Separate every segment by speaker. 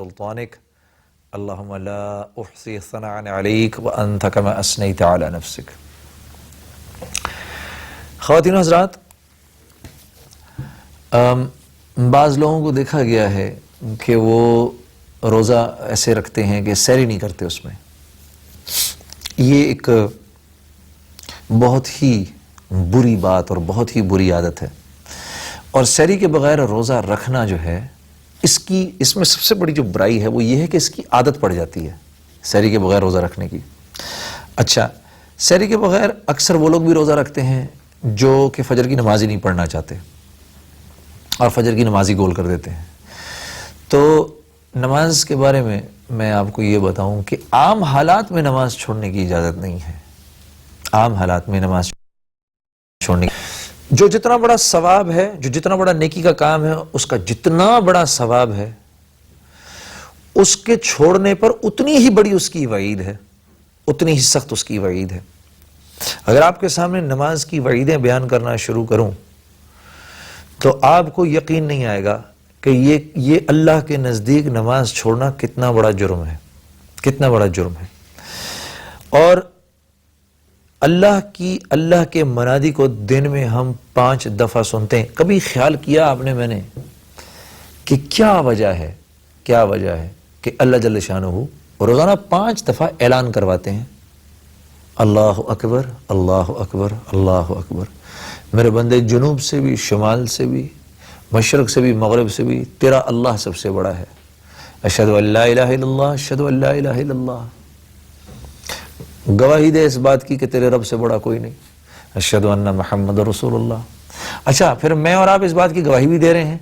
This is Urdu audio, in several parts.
Speaker 1: سلطانک اللہم لا احصی ثناء علیک وانت کما اثنیت علی نفسک۔ خواتین و حضرات، بعض لوگوں کو دیکھا گیا ہے کہ وہ روزہ ایسے رکھتے ہیں کہ سحری نہیں کرتے اس میں۔ یہ ایک بہت ہی بری بات اور بہت ہی بری عادت ہے، اور سحری کے بغیر روزہ رکھنا جو ہے اس میں سب سے بڑی جو برائی ہے وہ یہ ہے کہ اس کی عادت پڑ جاتی ہے سحری کے بغیر روزہ رکھنے کی۔ اچھا، سحری کے بغیر اکثر وہ لوگ بھی روزہ رکھتے ہیں جو کہ فجر کی نماز ہی نہیں پڑھنا چاہتے اور فجر کی نماز ہی گول کر دیتے ہیں۔ تو نماز کے بارے میں آپ کو یہ بتاؤں کہ عام حالات میں نماز چھوڑنے کی اجازت نہیں ہے۔ عام حالات میں نماز چھوڑنے کی جو جتنا بڑا ثواب ہے، جو جتنا بڑا نیکی کا کام ہے، اس کا جتنا بڑا ثواب ہے، اس کے چھوڑنے پر اتنی ہی بڑی اس کی وعید ہے، اتنی ہی سخت اس کی وعید ہے۔ اگر آپ کے سامنے نماز کی وعیدیں بیان کرنا شروع کروں تو آپ کو یقین نہیں آئے گا کہ یہ اللہ کے نزدیک نماز چھوڑنا کتنا بڑا جرم ہے، کتنا بڑا جرم ہے۔ اور اللہ کے منادی کو دن میں ہم 5 دفعہ سنتے ہیں۔ کبھی خیال کیا آپ نے، میں نے، کہ کیا وجہ ہے کہ اللہ جل شانہ روزانہ 5 دفعہ اعلان کرواتے ہیں، اللہ اکبر اللہ اکبر اللہ اکبر، میرے بندے جنوب سے بھی، شمال سے بھی، مشرق سے بھی، مغرب سے بھی، تیرا اللہ سب سے بڑا ہے، اشہد ان لا الہ الا اللہ اشہد ان لا الہ الا اللہ، گواہی دے اس بات کی کہ تیرے رب سے بڑا کوئی نہیں، اشہد ان محمد رسول اللہ۔ اچھا، پھر میں اور آپ اس بات کی گواہی بھی دے رہے ہیں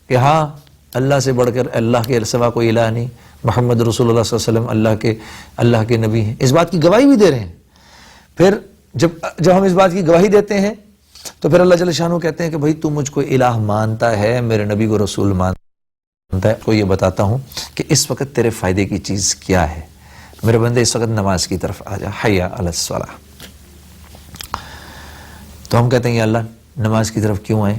Speaker 1: کہ ہاں، اللہ سے بڑھ کر اللہ کے سوا کوئی الہ نہیں، محمد رسول اللہ صلی اللہ علیہ وسلم اللہ کے نبی ہیں، اس بات کی گواہی بھی دے رہے ہیں۔ پھر جب ہم اس بات کی گواہی دیتے ہیں تو پھر اللہ جل شانہ کہتے ہیں کہ بھائی تو مجھ کو الہ مانتا ہے، میرے نبی کو رسول مانتا ہے، کو یہ بتاتا ہوں کہ اس وقت تیرے فائدے کی چیز کیا ہے، میرے بندے اس وقت نماز کی طرف آ جا، حی علی الصلاۃ۔ تو ہم کہتے ہیں یا اللہ، نماز کی طرف کیوں آئیں؟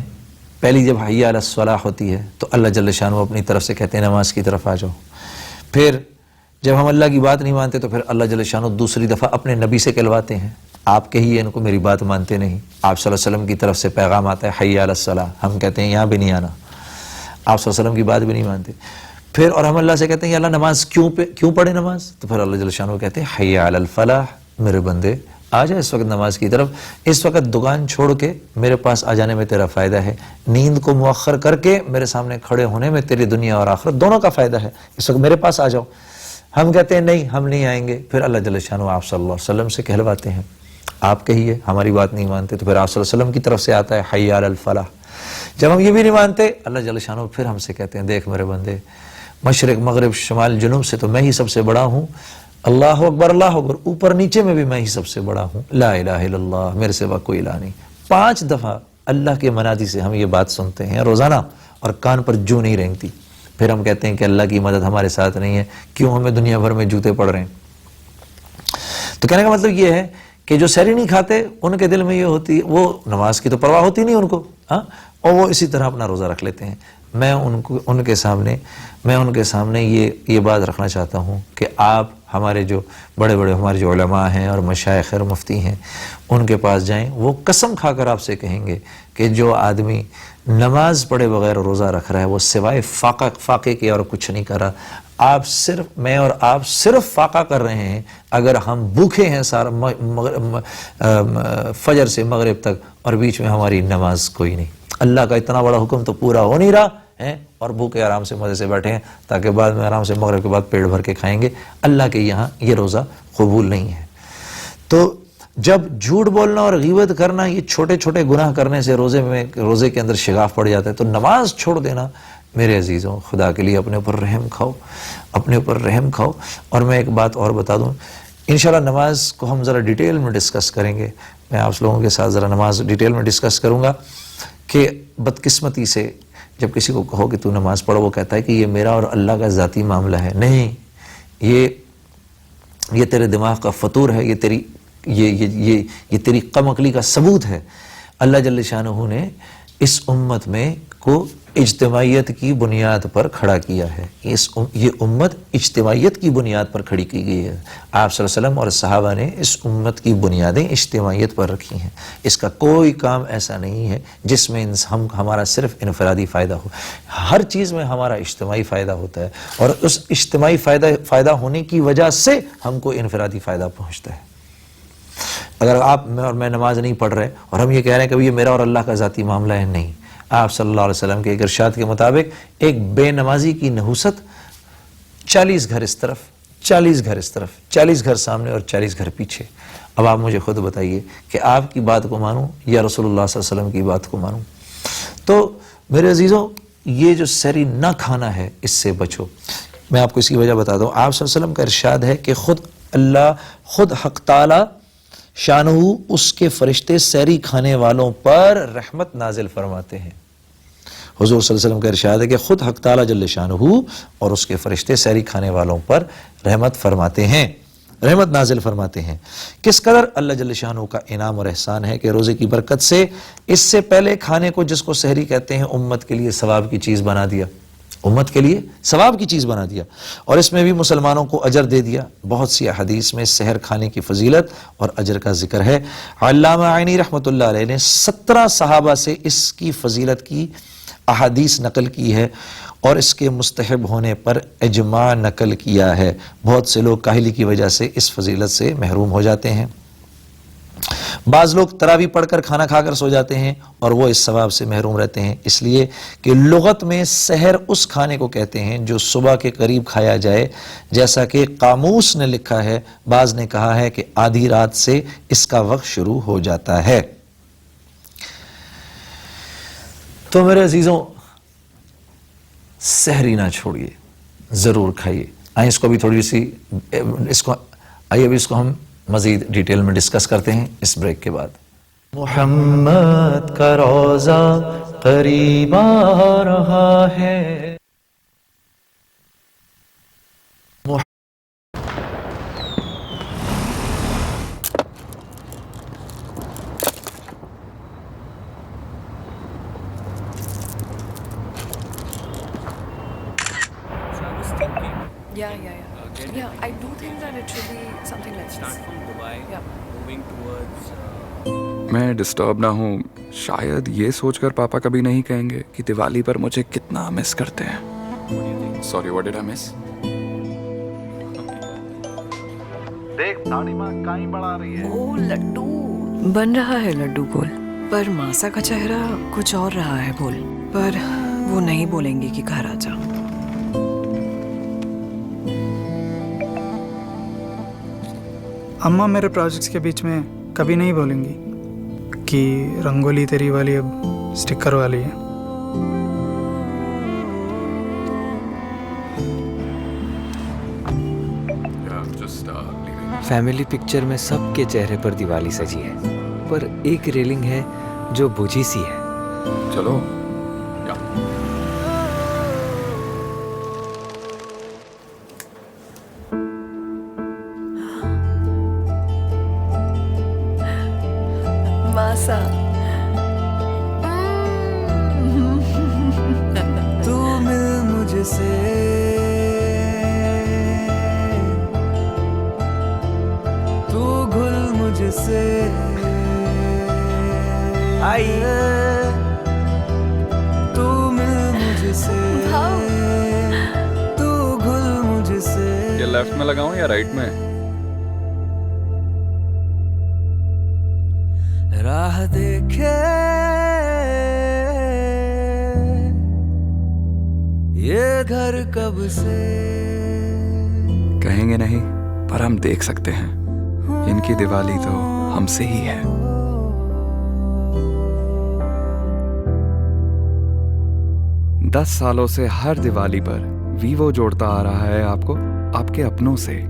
Speaker 1: پہلی جب حی علی الصلاۃ ہوتی ہے تو اللہ جل شانہ اپنی طرف سے کہتے ہیں نماز کی طرف آ جاؤ۔ پھر جب ہم اللہ کی بات نہیں مانتے تو پھر اللہ جل شانہ دوسری دفعہ اپنے نبی سے کہلواتے ہیں، آپ کہیے ان کو میری بات مانتے نہیں۔ آپ صلی اللہ علیہ وسلم کی طرف سے پیغام آتا ہے حی علی الصلاۃ، ہم کہتے ہیں یہاں بھی نہیں آنا، آپ صلی اللہ علیہ وسلم کی بات بھی نہیں مانتے۔ پھر اور ہم اللہ سے کہتے ہیں یا اللہ نماز کیوں پڑھے نماز؟ تو پھر اللہ جل شانہ کہتے ہیں حی علی الفلاح، میرے بندے آ جا اس وقت نماز کی طرف، اس وقت دکان چھوڑ کے میرے پاس آ جانے میں تیرا فائدہ ہے، نیند کو مؤخر کر کے میرے سامنے کھڑے ہونے میں تیری دنیا اور آخرت دونوں کا فائدہ ہے، اس وقت میرے پاس آ جاؤ۔ ہم کہتے ہیں نہیں، ہم نہیں آئیں گے۔ پھر اللہ جل شانہ آپ صلی اللہ علیہ وسلم سے کہلواتے ہیں، آپ کہیے ہماری بات نہیں مانتے، تو پھر آپ صلی اللہ علیہ وسلم کی طرف سے آتا ہے حی علی الفلاح۔ جب ہم یہ بھی نہیں مانتے، اللہ جل شانہ پھر ہم سے کہتے ہیں دیکھ میرے بندے، مشرق مغرب شمال جنوب سے تو میں ہی سب سے بڑا ہوں، اللہ اکبر اللہ اکبر، اوپر نیچے میں بھی میں ہی سب سے بڑا ہوں، لا الہ الا اللہ، میرے سوا کوئی الہ نہیں۔ 5 دفعہ اللہ کے منادی سے ہم یہ بات سنتے ہیں روزانہ اور کان پر جو نہیں رینگتی۔ پھر ہم کہتے ہیں کہ اللہ کی مدد ہمارے ساتھ نہیں ہے، کیوں ہمیں دنیا بھر میں جوتے پڑ رہے ہیں۔ تو کہنے کا مطلب یہ ہے کہ جو سحری نہیں کھاتے ان کے دل میں یہ ہوتی ہے، وہ نماز کی تو پرواہ ہوتی نہیں ان کو، ہاں، اور وہ اسی طرح اپنا روزہ رکھ لیتے ہیں۔ میں ان کے سامنے یہ بات رکھنا چاہتا ہوں کہ آپ ہمارے جو ہمارے جو علماء ہیں اور مشائخ اور مفتی ہیں ان کے پاس جائیں، وہ قسم کھا کر آپ سے کہیں گے کہ جو آدمی نماز پڑھے بغیر روزہ رکھ رہا ہے وہ سوائے فاقے کے اور کچھ نہیں کر رہا۔ میں اور آپ صرف فاقہ کر رہے ہیں اگر ہم بھوکے ہیں فجر سے مغرب تک اور بیچ میں ہماری نماز کوئی نہیں۔ اللہ کا اتنا بڑا حکم تو پورا ہو نہیں رہا ہے اور بھوکے آرام سے مزے سے بیٹھے ہیں تاکہ بعد میں آرام سے مغرب کے بعد پیٹ بھر کے کھائیں گے۔ اللہ کے یہاں یہ روزہ قبول نہیں ہے۔ تو جب جھوٹ بولنا اور غیبت کرنا، یہ چھوٹے چھوٹے گناہ کرنے سے روزے کے اندر شگاف پڑ جاتا ہے، تو نماز چھوڑ دینا میرے عزیزوں، خدا کے لیے اپنے اوپر رحم کھاؤ۔ اور میں ایک بات اور بتا دوں، انشاءاللہ نماز کو ہم ذرا ڈیٹیل میں ڈسکس کریں گے، میں آپ لوگوں کے ساتھ ذرا نماز ڈیٹیل میں ڈسکس کروں گا کہ بدقسمتی سے جب کسی کو کہو کہ تو نماز پڑھو، وہ کہتا ہے کہ یہ میرا اور اللہ کا ذاتی معاملہ ہے۔ نہیں، یہ تیرے دماغ کا فطور ہے، یہ تیری کم عقلی کا ثبوت ہے۔ اللہ جل شانہ نے اس امت میں کو اجتماعیت کی بنیاد پر کھڑا کیا ہے. یہ امت اجتماعیت کی بنیاد پر کھڑی کی گئی ہے. آپ صلی اللہ علیہ وسلم اور صحابہ نے اس امت کی بنیادیں اجتماعیت پر رکھی ہیں. اس کا کوئی کام ایسا نہیں ہے جس میں ہمارا صرف انفرادی فائدہ ہو. ہر چیز میں ہمارا اجتماعی فائدہ ہوتا ہے اور اس اجتماعی فائدہ ہونے کی وجہ سے ہم کو انفرادی فائدہ پہنچتا ہے. اگر آپ اور میں نماز نہیں پڑھ رہے اور ہم یہ کہہ رہے ہیں کہ یہ میرا اور اللہ کا ذاتی معاملہ ہے، نہیں. آپ صلی اللہ علیہ وسلم کے ایک ارشاد کے مطابق ایک بے نمازی کی نحوست 40 گھر اس طرف، 40 گھر اس طرف، 40 گھر سامنے اور 40 گھر پیچھے. اب آپ مجھے خود بتائیے کہ آپ کی بات کو مانوں یا رسول اللہ صلی اللہ علیہ وسلم کی بات کو مانوں. تو میرے عزیزوں، یہ جو سحری نہ کھانا ہے اس سے بچو. میں آپ کو اس کی وجہ بتا دوں. آپ صلی اللہ علیہ وسلم کا ارشاد ہے کہ خود حق تعالی شانہ اس کے فرشتے سحری کھانے والوں پر رحمت نازل فرماتے ہیں. حضور صلی اللہ علیہ وسلم کا ارشاد ہے کہ خود حق تعالی جل شانہ اور اس کے فرشتے سحری کھانے والوں پر رحمت فرماتے ہیں، رحمت نازل فرماتے ہیں. کس قدر اللہ جل شانہ کا انعام اور احسان ہے کہ روزے کی برکت سے اس سے پہلے کھانے کو جس کو سحری کہتے ہیں امت کے لیے ثواب کی چیز بنا دیا، امت کے لیے ثواب کی چیز بنا دیا، اور اس میں بھی مسلمانوں کو اجر دے دیا. بہت سی احادیث میں سحر کھانے کی فضیلت اور اجر کا ذکر ہے. علامہ عینی رحمۃ اللہ علیہ نے 17 صحابہ سے اس کی فضیلت کی احادیث نقل کی ہے اور اس کے مستحب ہونے پر اجماع نقل کیا ہے. بہت سے لوگ کاہلی کی وجہ سے اس فضیلت سے محروم ہو جاتے ہیں. بعض لوگ تراویح پڑھ کر کھانا کھا کر سو جاتے ہیں اور وہ اس ثواب سے محروم رہتے ہیں، اس لیے کہ لغت میں سحر اس کھانے کو کہتے ہیں جو صبح کے قریب کھایا جائے، جیسا کہ قاموس نے لکھا ہے. بعض نے کہا ہے کہ آدھی رات سے اس کا وقت شروع ہو جاتا ہے. تو میرے عزیزوں، سحری نہ چھوڑیے، ضرور کھائیے. آئیں اس کو بھی تھوڑی سی آئیے ابھی اس کو ہم مزید ڈیٹیل میں ڈسکس کرتے ہیں اس بریک کے بعد. محمد کا روزہ قریب آ رہا ہے.
Speaker 2: Yeah, I do think that it should be something like this.
Speaker 3: Start from Dubai,
Speaker 2: Yeah.
Speaker 3: moving towards
Speaker 4: میں ڈسٹرب نہ ہوں. شاید یہ سوچ کر پاپا کبھی نہیں کہیں گے کہ دیوالی پر مجھے کتنا مس کرتے ہیں. سوری، واٹ ڈڈ آئی مس؟
Speaker 5: دیکھ داڑھی ماں کہیں بڑھا رہی ہے.
Speaker 2: Oh, لڈو بن رہا ہے لڈو گول، پر ماسا کا چہرہ کچھ اور رہا ہے بول. پر وہ نہیں بولیں گے کہ گھر آ جا.
Speaker 6: اماں میرے پروجیکٹس کے بیچ میں کبھی نہیں بولیں گی کہ رنگولی تیری والی اب سٹکر والی ہے.
Speaker 7: فیملی پکچر میں سب کے چہرے پر دیوالی سجی ہے، پر ایک ریلنگ ہے جو بجھی سی ہے.
Speaker 4: چلو.
Speaker 2: ماسا
Speaker 7: تو مل مجھ سے، تو گھل مجھ سے، آئیے تو مل مجھ سے، تو گھل مجھ سے.
Speaker 4: یہ لیفٹ میں لگاؤں یا رائٹ میں؟
Speaker 7: راہ دیکھے یہ گھر کب سے.
Speaker 4: کہیں گے نہیں، پر ہم دیکھ سکتے ہیں. ان کی دیوالی تو ہم سے ہی ہے. دس سالوں سے ہر دیوالی پر ویوو جوڑتا آ رہا ہے آپ کو آپ کے اپنوں سے.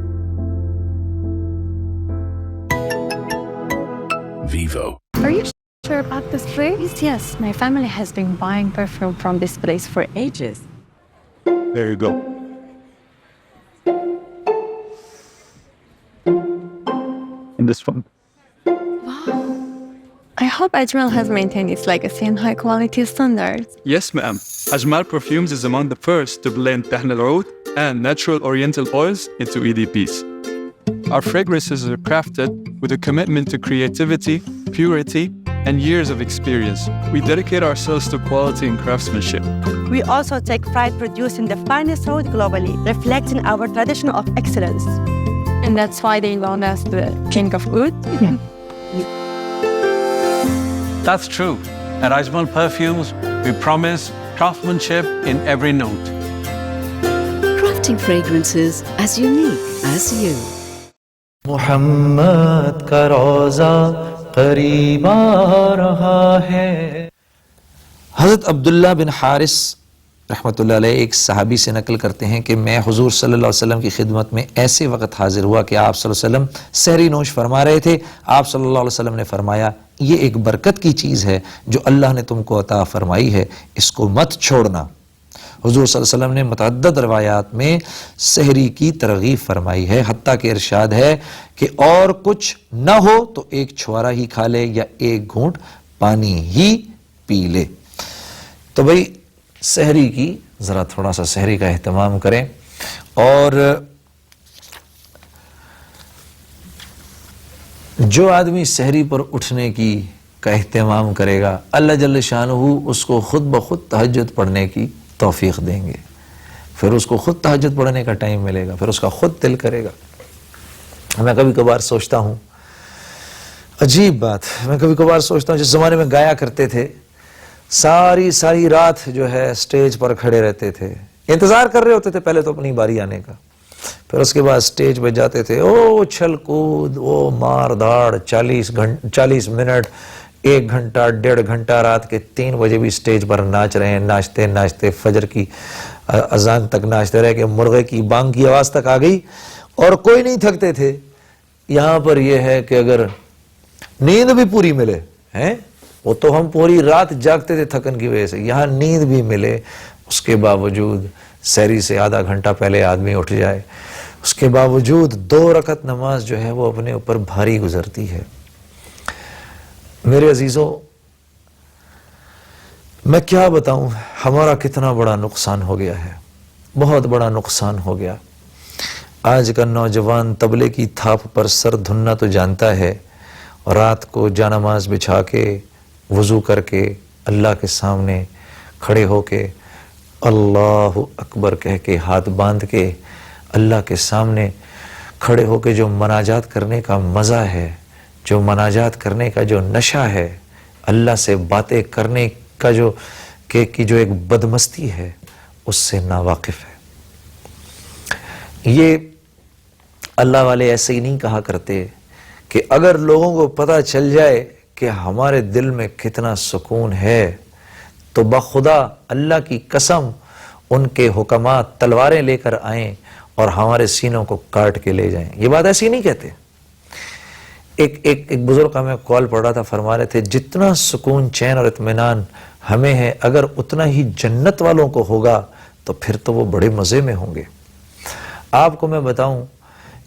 Speaker 4: Vivo.
Speaker 8: Are you sure about this place? Yes, my family has been buying perfume from this place for ages.
Speaker 5: There you go. And this one.
Speaker 8: Wow. I hope Ajmal has maintained its legacy and high quality standards.
Speaker 9: Yes, ma'am. Ajmal Perfumes is among the first to blend Tehnal Oud and natural oriental oils into EDPs. Our fragrances are crafted with a commitment to creativity, purity, and years of experience. We dedicate ourselves to quality and craftsmanship.
Speaker 10: We also take pride producing the finest oud globally, reflecting our tradition of excellence.
Speaker 8: And that's why they known us the King of Oud.
Speaker 11: That's true. At Ajmal Perfumes, we promise craftsmanship in every note.
Speaker 12: Crafting fragrances as unique as you.
Speaker 1: محمد کا روزہ قریب آ رہا ہے. حضرت عبداللہ بن حارث رحمۃ اللہ علیہ ایک صحابی سے نقل کرتے ہیں کہ میں حضور صلی اللہ علیہ وسلم کی خدمت میں ایسے وقت حاضر ہوا کہ آپ صلی اللہ علیہ وسلم سحری نوش فرما رہے تھے. آپ صلی اللہ علیہ وسلم نے فرمایا یہ ایک برکت کی چیز ہے جو اللہ نے تم کو عطا فرمائی ہے, اس کو مت چھوڑنا. حضور صلی اللہ علیہ وسلم نے متعدد روایات میں سحری کی ترغیب فرمائی ہے, حتیٰ کہ ارشاد ہے کہ اور کچھ نہ ہو تو ایک چھوارا ہی کھا لے یا ایک گھونٹ پانی ہی پی لے. تو بھئی سحری کی ذرا تھوڑا سا سحری کا اہتمام کریں. اور جو آدمی سحری پر اٹھنے کی کا اہتمام کرے گا اللہ جل شانہ اس کو خود بخود تہجد پڑھنے کی توفیق دیں گے. پھر اس کو خود تہجد پڑھنے کا ٹائم ملے گا, پھر اس کا خود دل کرے گا. میں کبھی کبھار سوچتا ہوں, عجیب بات, میں کبھی کبھار سوچتا ہوں جس زمانے میں گایا کرتے تھے ساری رات جو ہے سٹیج پر کھڑے رہتے تھے, انتظار کر رہے ہوتے تھے پہلے تو اپنی باری آنے کا, پھر اس کے بعد سٹیج پہ جاتے تھے, او چھل کود, او مار دھاڑ, 40 منٹ, 1 گھنٹہ, 1.5 گھنٹہ, رات کے 3 بجے بھی سٹیج پر ناچ رہے ہیں, ناچتے فجر کی اذان تک ناچتے رہے کہ مرغے کی بانگ کی آواز تک آ گئی اور کوئی نہیں تھکتے تھے. یہاں پر یہ ہے کہ اگر نیند بھی پوری ملے ہیں, وہ تو ہم پوری رات جاگتے تھے تھکن کی وجہ سے, یہاں نیند بھی ملے اس کے باوجود سحری سے آدھا گھنٹہ پہلے آدمی اٹھ جائے, اس کے باوجود 2 رکعت نماز جو ہے وہ اپنے اوپر بھاری گزرتی ہے. میرے عزیزوں, میں کیا بتاؤں ہمارا کتنا بڑا نقصان ہو گیا ہے, بہت بڑا نقصان ہو گیا. آج کا نوجوان طبلے کی تھاپ پر سر دھننا تو جانتا ہے, اور رات کو جانماز بچھا کے وضو کر کے اللہ کے سامنے کھڑے ہو کے اللہ اکبر کہہ کے ہاتھ باندھ کے اللہ کے سامنے کھڑے ہو کے جو مناجات کرنے کا مزہ ہے, جو مناجات کرنے کا جو نشہ ہے, اللہ سے باتیں کرنے کا جو ایک بدمستی ہے, اس سے ناواقف ہے. یہ اللہ والے ایسے ہی نہیں کہا کرتے کہ اگر لوگوں کو پتہ چل جائے کہ ہمارے دل میں کتنا سکون ہے تو بخدا اللہ کی قسم ان کے حکمات تلواریں لے کر آئیں اور ہمارے سینوں کو کاٹ کے لے جائیں. یہ بات ایسی نہیں کہتے. ایک بزرگ کا میں کال پڑھ رہا تھا, فرما رہے تھے جتنا سکون چین اور اطمینان ہمیں ہے اگر اتنا ہی جنت والوں کو ہوگا تو پھر تو وہ بڑے مزے میں ہوں گے. آپ کو میں بتاؤں,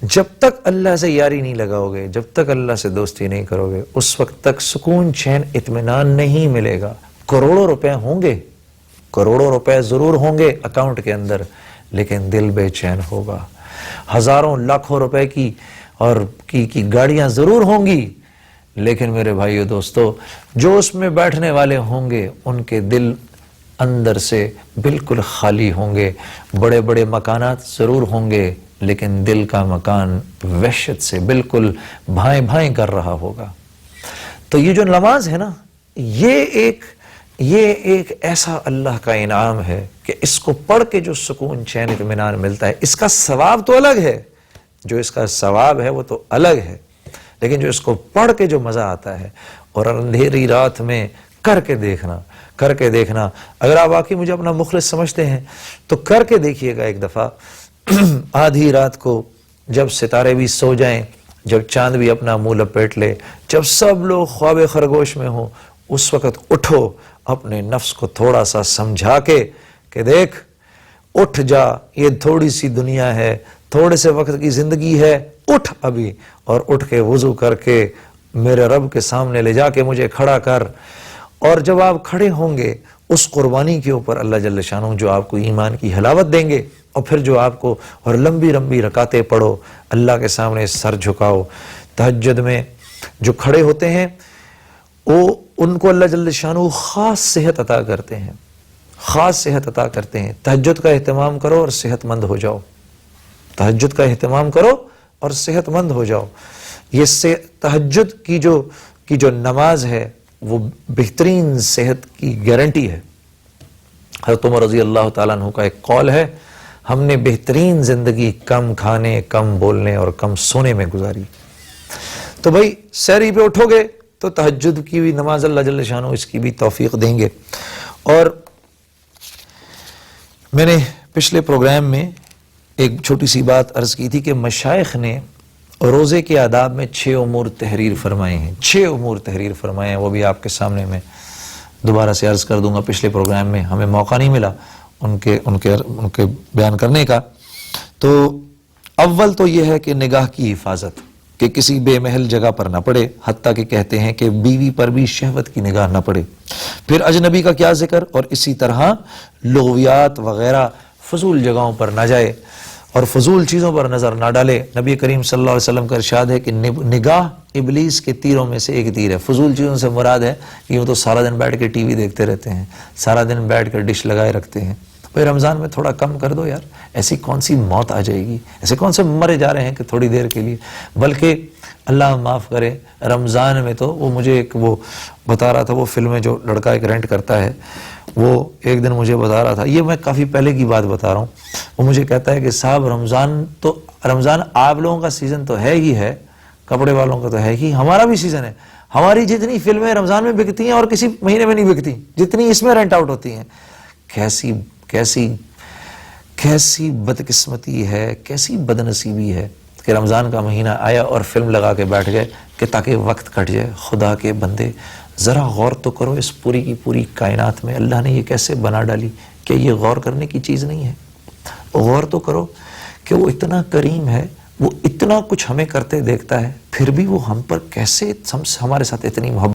Speaker 1: جب تک اللہ سے یاری نہیں لگاؤ گے, جب تک اللہ سے دوستی نہیں کرو گے, اس وقت تک سکون چین اطمینان نہیں ملے گا. کروڑوں روپے ہوں گے, کروڑوں روپے ضرور ہوں گے اکاؤنٹ کے اندر, لیکن دل بے چین ہوگا. ہزاروں لاکھوں روپے کی اور کی گاڑیاں ضرور ہوں گی, لیکن میرے بھائیو دوستو, جو اس میں بیٹھنے والے ہوں گے ان کے دل اندر سے بالکل خالی ہوں گے. بڑے بڑے مکانات ضرور ہوں گے, لیکن دل کا مکان وحشت سے بالکل بھائیں بھائیں کر رہا ہوگا. تو یہ جو نماز ہے نا, یہ ایک ایسا اللہ کا انعام ہے کہ اس کو پڑھ کے جو سکون چین اطمینان ملتا ہے, اس کا ثواب تو الگ ہے, جو اس کا ثواب ہے وہ تو الگ ہے, لیکن جو اس کو پڑھ کے جو مزہ آتا ہے, اور اندھیری رات میں کر کے دیکھنا, اگر آپ واقعی مجھے اپنا مخلص سمجھتے ہیں تو کر کے دیکھیے گا ایک دفعہ. آدھی رات کو جب ستارے بھی سو جائیں, جب چاند بھی اپنا منہ لپیٹ لے, جب سب لوگ خواب خرگوش میں ہوں, اس وقت اٹھو, اپنے نفس کو تھوڑا سا سمجھا کے کہ دیکھ اٹھ جا, یہ تھوڑی سی دنیا ہے, تھوڑے سے وقت کی زندگی ہے, اٹھ ابھی, اور اٹھ کے وضو کر کے میرے رب کے سامنے لے جا کے مجھے کھڑا کر. اور جب آپ کھڑے ہوں گے اس قربانی کے اوپر اللہ جل شانہ جو آپ کو ایمان کی حلاوت دیں گے, اور پھر جو آپ کو اور لمبی لمبی رکعتیں پڑھو, اللہ کے سامنے سر جھکاؤ. تہجد میں جو کھڑے ہوتے ہیں وہ ان کو اللہ جل شانہ خاص صحت عطا کرتے ہیں, خاص صحت عطا کرتے ہیں. تہجد کا اہتمام کرو اور صحت مند ہو جاؤ. تہجد کا اہتمام کرو اور صحت مند ہو جاؤ. یہ تہجد کی جو نماز ہے وہ بہترین صحت کی گارنٹی ہے. حضرت عمر رضی اللہ تعالیٰ عنہ کا ایک قول ہے, ہم نے بہترین زندگی کم کھانے, کم بولنے اور کم سونے میں گزاری. تو بھائی سحری پہ اٹھو گے تو تہجد کی بھی نماز اللہ جل شانہ اس کی بھی توفیق دیں گے. اور میں نے پچھلے پروگرام میں ایک چھوٹی سی بات عرض کی تھی کہ مشائخ نے روزے کے آداب میں 6 امور تحریر فرمائے ہیں. 6 امور تحریر فرمائے ہیں, وہ بھی آپ کے سامنے میں دوبارہ سے عرض کر دوں گا. پچھلے پروگرام میں ہمیں موقع نہیں ملا ان کے بیان کرنے کا. تو اول تو یہ ہے کہ نگاہ کی حفاظت, کہ کسی بے محل جگہ پر نہ پڑے, حتیٰ کہ کہتے ہیں کہ بیوی پر بھی شہوت کی نگاہ نہ پڑے. پھر اجنبی کا کیا ذکر, اور اسی طرح لغویات وغیرہ فضول جگہوں پر نہ جائے اور فضول چیزوں پر نظر نہ ڈالے. نبی کریم صلی اللہ علیہ وسلم کا ارشاد ہے کہ نگاہ ابلیس کے تیروں میں سے ایک تیر ہے. فضول چیزوں سے مراد ہے کہ وہ تو سارا دن بیٹھ کے ٹی وی دیکھتے رہتے ہیں, سارا دن بیٹھ کر ڈش لگائے رکھتے ہیں. بھائی رمضان میں تھوڑا کم کر دو یار, ایسی کون سی موت آ جائے گی, ایسے کون سے مرے جا رہے ہیں کہ تھوڑی دیر کے لیے. بلکہ اللہ معاف کرے, رمضان میں تو وہ مجھے ایک وہ بتا رہا تھا, وہ فلم میں جو لڑکا ایک رینٹ کرتا ہے, وہ ایک دن مجھے بتا رہا تھا, یہ میں کافی پہلے کی بات بتا رہا ہوں, وہ مجھے کہتا ہے کہ صاحب رمضان آپ لوگوں کا سیزن تو ہے ہی ہے, کپڑے والوں کا تو ہے ہی, ہمارا بھی سیزن ہے. ہماری جتنی فلمیں رمضان میں بکتی ہیں اور کسی مہینے میں نہیں بکتی, جتنی اس میں رینٹ آؤٹ ہوتی ہیں. کیسی بدقسمتی ہے, کیسی بدنصیبی ہے کہ رمضان کا مہینہ آیا اور فلم لگا کے بیٹھ گئے کہ تاکہ وقت کٹ جائے. خدا کے بندے ذرا غور تو کرو اس پوری کی پوری کائنات میں اللہ نے یہ کیسے بنا ڈالی. کیا یہ غور کرنے کی چیز نہیں ہے؟ غور تو کرو کہ وہ اتنا کریم ہے, وہ اتنا کچھ ہمیں کرتے دیکھتا ہے, پھر بھی وہ ہم پر کیسے ہمارے ساتھ اتنی محبت